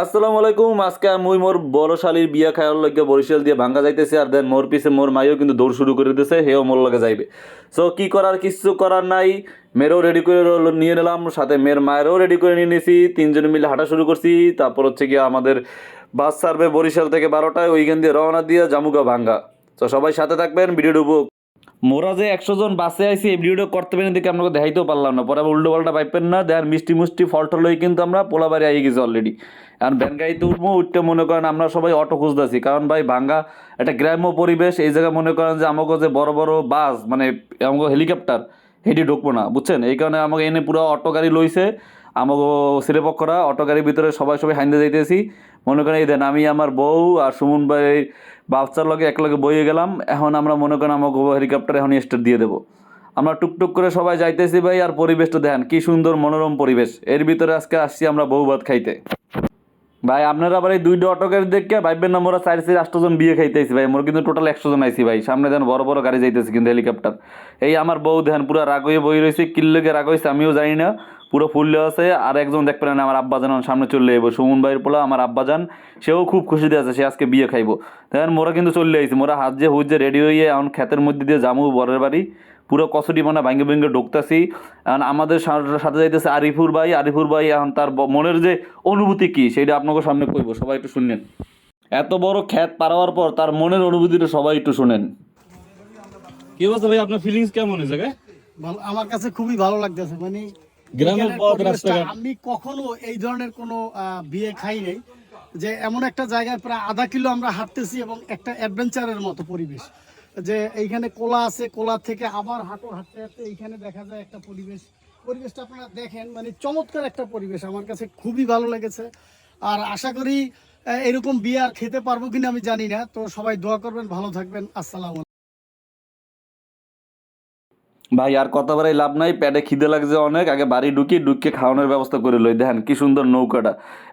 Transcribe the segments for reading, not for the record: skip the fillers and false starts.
আসসালামু আলাইকুম। আজকে মুই মোর বড় শালির বিয়া খাওয়ার লগে বরিশাল দিয়ে ভাঙ্গা যাইতেছে, আর দেন মোর পিছে মোর মাইও কিন্তু দৌড় শুরু করে দিতেছে, হেও মোর লগে যাইবে। সো কি করার, কিছু করার নাই। মেয়েরও রেডি করে নিয়ে নিলাম, সাথে মেয়ের মায়েরও রেডি করে নিয়ে নিয়েছি। তিনজনে মিলে হাঁটা শুরু করছি। তারপর হচ্ছে গিয়ে আমাদের বাস ছাড়বে বরিশাল থেকে 12টায়, ওইখান দিয়ে রওনা দিয়ে জামুগা ভাঙ্গা। তো সবাই সাথে থাকবেন, ভিডিও ডুবো। মোরা যে 100 জন বাসে আইছি, এই ভিডিওটা করতে পারেন দেখে আপনাকে দেখাইতেও পারলাম না, পরে আবার উল্টো পাল্টা পাইবেন না। দেখার মিষ্টি মুষ্টি ফল টল লই কিন্তু আমরা পোলাবাড়ি আই গেছি অলরেডি। এখন ভ্যান গাড়িতে উঠবো, উঠতে মনে করেন আমরা সবাই অটো খুঁজতেছি, কারণ ভাই ভাঙ্গা একটা গ্রাম্য পরিবেশ। এই জায়গায় মনে করেন যে আমাকে যে বড় বড় বাস মানে আমাকে হেলিকপ্টার হেঁটে ঢুকবো না, বুঝছেন? এই কারণে আমাকে এনে পুরো অটো গাড়ি লইছে। আমাকে শ্রেপক্ষরা অটো গাড়ির ভিতরে সবাই সবাই হাইন্দে যাইতেছি। মনে করেন এই দেন আমি আমার বউ আর সুমন ভাই বাচ্চার লগে একলগে বইয়ে গেলাম। এখন আমরা মনে করেন আমাকে হেলিকপ্টার এখন স্টার্ট দিয়ে দেবো। আমরা টুকটুক করে সবাই যাইতেছি ভাই। আর পরিবেশটা দেখেন কি সুন্দর মনোরম পরিবেশ। এর ভিতরে আজকে আসছি আমরা বউ ভাত খাইতে। ভাই আপনারা আবার এই দুইটা অটো গাড়ি দেখে ভাইবেন না মোরা 4-8 জন বিয়ে খাইতেছি ভাই। মোর কিন্তু টোটাল 100 জন আইছি ভাই। সামনে দেন বড় বড় গাড়ি যাইতেছে কিন্তু হেলিকপ্টার। এই আমার বউ দেখেন পুরো রাগ হয়ে বই রয়েছে, কিল্লেগে রাগ হয়েছে আমিও জানি না, পুরো ফুললে আছে। আর একজন দেখবেন না আমার আব্বাজান সামনে চলে যাবো, সুমন ভাইয়ের পোলা আমার আব্বাজান, সেও খুব খুশিতে আছে, সে আজকে বিয়ে খাইবো। দেখেন মোরা কিন্তু চলে আইছি, মোরা হাত যে হুজ যে রেডি হয়ে এখন ক্ষেতের মধ্যে দিয়ে যাবো বরের বাড়ি। পুরো কসুটি মানে ভাঙ্গে ভেঙ্গে ঢুকতাছি। এখন আমাদের সাথে যাইতেছে আরিফুর ভাই। আরিফুর ভাই এখন তার মনের যে অনুভূতি কি সেটা আপনাকে সামনে কইব, সবাই একটু শুনেন। এত বড় ক্ষেত পার পর তার মনের অনুভূতিটা সবাই একটু শুনেন। কি অবস্থা ভাই, আপনার ফিলিংস কেমন হয়েছে? আমার কাছে খুবই ভালো লাগতেছে। মানে গ্রামের পথ রাস্তাঘাট আমি কখনো এই ধরনের কোনো বিয়ে খাই নাই, যে এমন একটা জায়গায় প্রায় আধা কিলো আমরা হাঁটতেছি এবং একটা অ্যাডভেঞ্চারের মতো পরিবেশ। যে এইখানে কোলা আছে, কোলা থেকে আবার হাঁটতে হাঁটতে এইখানে দেখা যায় একটা পরিবেশটা আপনারা দেখেন, মানে চমৎকার একটা পরিবেশ। আমার কাছে খুবই ভালো লেগেছে। আর আশা করি এরকম বিয়ে আর খেতে পারবো কিনা আমি জানি না। তো সবাই দোয়া করবেন, ভালো থাকবেন। আসসালাম। ভাই আর কতবারই লাভ নাই, পেটে খিদে লাগছে অনেক, আগে বাড়ি ঢুকে খাওয়ানোর ব্যবস্থা করে লই। দেখেন কি সুন্দর নৌকাটা।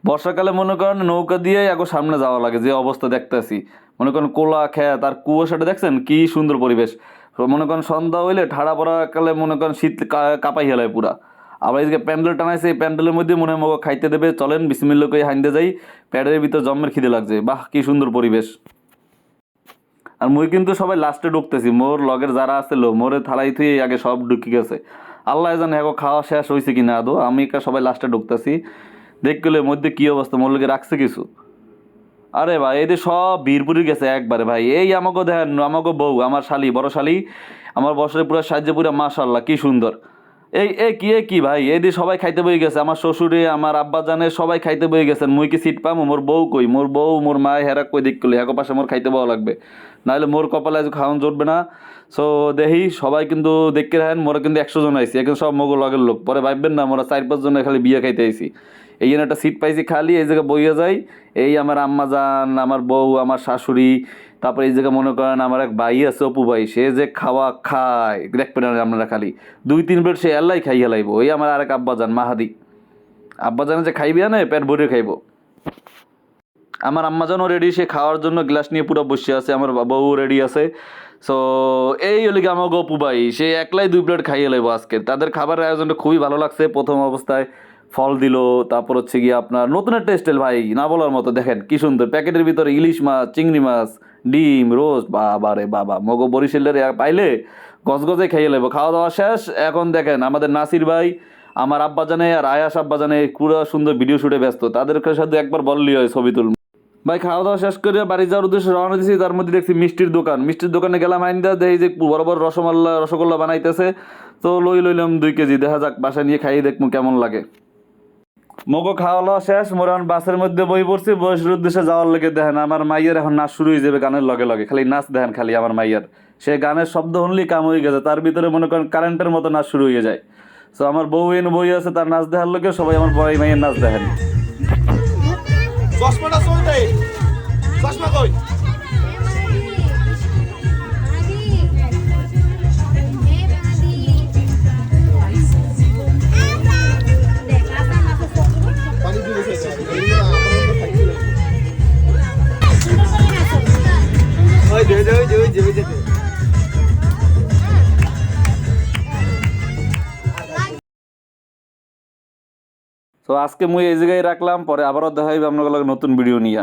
বর্ষাকালে মনে করেন নৌকা দিয়ে আগে সামনে যাওয়া লাগে, যে অবস্থা দেখতেছি। মনে করেন কোলা খেত আর কুয়াশাটা দেখছেন কি সুন্দর পরিবেশ। তো মনে করেন সন্ধ্যা হইলে ঠাড়া পড়া কালে মনে করেন শীত কাঁপাই হেলায় পুরা। আবার এই যে প্যান্ডেল টানাইছে, এই প্যান্ডেলের মধ্যে মনে হয় মগো খাইতে দেবে, চলেন বিসমিল্লাহ কই হাইন্দে যাই। প্যাডের ভিতর জম্মের খিদে লাগছে, বাহ কি সুন্দর পরিবেশ। আর মুই কিন্তু সবাই লাস্টে ঢুকতেছি, মোর লগের যারা আছিল মোরে থালাই থুই আগে সব ঢুকে গেছে। আল্লাহ জানে এখন খাওয়া শেষ হয়েছে কিনা আদৌ। আমি সবাই লাস্টে ঢুকতেছি, দেখলে মধ্যে কি অবস্থা, মোর লোকে রাখছে কিছু। আরে ভাই এদের সব বীরপুরি গেছে একবারে ভাই। এই আমাকে দেখেন, আমাকে বউ আমার শালি, বড় শালি আমার বছরে পুরো সাহায্য পুরো, মাশাল্লাহ কি সুন্দর। এই কি ভাই, এই দিয়ে সবাই খাইতে বই গেছে, আমার শ্বশুরে আমার আব্বা জানে সবাই খাইতে বই গেছেন। মুই কি সিট পাম? মোর বউ কই? মোর বউ মোর মা হেরা কই দিক করলে হ্যাঁ পাশে মোর খাইতে পাওয়া লাগবে, নাহলে মোর কপালে আজ খাওয়ান জুটবে না। সো দেখি সবাই কিন্তু দেখতে রাখেন, মোরা কিন্তু 100 জন আইসি, এখন সব মগো লগের লোক। পরে ভাববেন না মোরা 4-5 জনের খালি বিয়ে খাইতে আইসি। এই জন্য একটা সিট পাইছি খালি, এই জায়গায় বইয়া যাই। এই আমার আম্মা যান, আমার বউ, আমার শাশুড়ি, তারপরে এই জায়গায় মনে করেন আমার এক ভাই আছে অপু ভাই, সে যে খাওয়া খায় দেখবেন না আপনারা, খালি 2-3 প্লেট সে এল্লাই খাইয়া লাইব। এই আমার আরেক আব্বাজান মাহাদি, আব্বাজানে যে খাইবি না পেট ভরে খাইব। আমার আম্মাজানও রেডি, সে খাওয়ার জন্য গ্লাস নিয়ে পুরো বসে আছে। আমার বাবাও রেডি আছে। সো এই হলে আমার গপু ভাই, সে একলাই 2 প্লেট খাইয়ে লাইব আজকে। তাদের খাবারের আয়োজনটা খুবই ভালো লাগছে। প্রথম অবস্থায় ফল দিল, তারপর হচ্ছে গিয়ে আপনার নতুন একটা স্টাইল ভাই, না বলার মতো। দেখেন কি সুন্দর প্যাকেটের ভিতরে ইলিশ মাছ, চিংড়ি মাছ, ডিম, রোস্ট, বাবা রে বাবা, মগো বরিশালের পাইলে গজগজে খাইয়ে লাইব। খাওয়া দাওয়া শেষ। এখন দেখেন আমাদের নাসির ভাই, আমার আব্বাজানে আর আয়াস আব্বাজানে পুরো সুন্দর ভিডিও শুটে ব্যস্ত। তাদের সাথে একবার বললেই হয় ছবি তুল। ভাই খাওয়া দাওয়া শেষ করে বাড়ি যাওয়ার উদ্দেশ্যে রওনা দিয়েছি। তার মধ্যে দেখছি মিষ্টির দোকান। মিষ্টির দোকানে গেলাম, আইন্দা দেখি যে বড় বড় রসগোল্লা বানাইতেছে। তো লইলাম 2 কেজি, দেখা যাক বাসায় নিয়ে খাইয়ে দেখবো কেমন লাগে। মগো খাওয়া দাওয়া শেষ, মোরা বাসের মধ্যে বই পড়ছি, বয়সের উদ্দেশ্যে যাওয়ার লেগে। দেখেন আমার মাইয়ের এখন নাচ শুরু হয়ে যাবে গানের লগে লগে, খালি নাচ দেখেন খালি আমার মাইয়ার। সে গানের শব্দ শুনলেই কাম হয়ে গেছে, তার ভিতরে মনে করেন কারেন্টের মতো নাচ শুরু হয়ে যায়। তো আমার বউ এনে বই আছে, তার নাচ দেখার লোকে সবাই আমার বড় মাইয়ের নাচ দেখেন। চশমাটা চল দেই, চশমা কই? পানি দিলে শেষ ওই দে তো আজকে মুই এই জায়গায় রাখলাম, পরে আবারও দেখা হইবে আপনাদের লগে নতুন ভিডিও নিয়ে।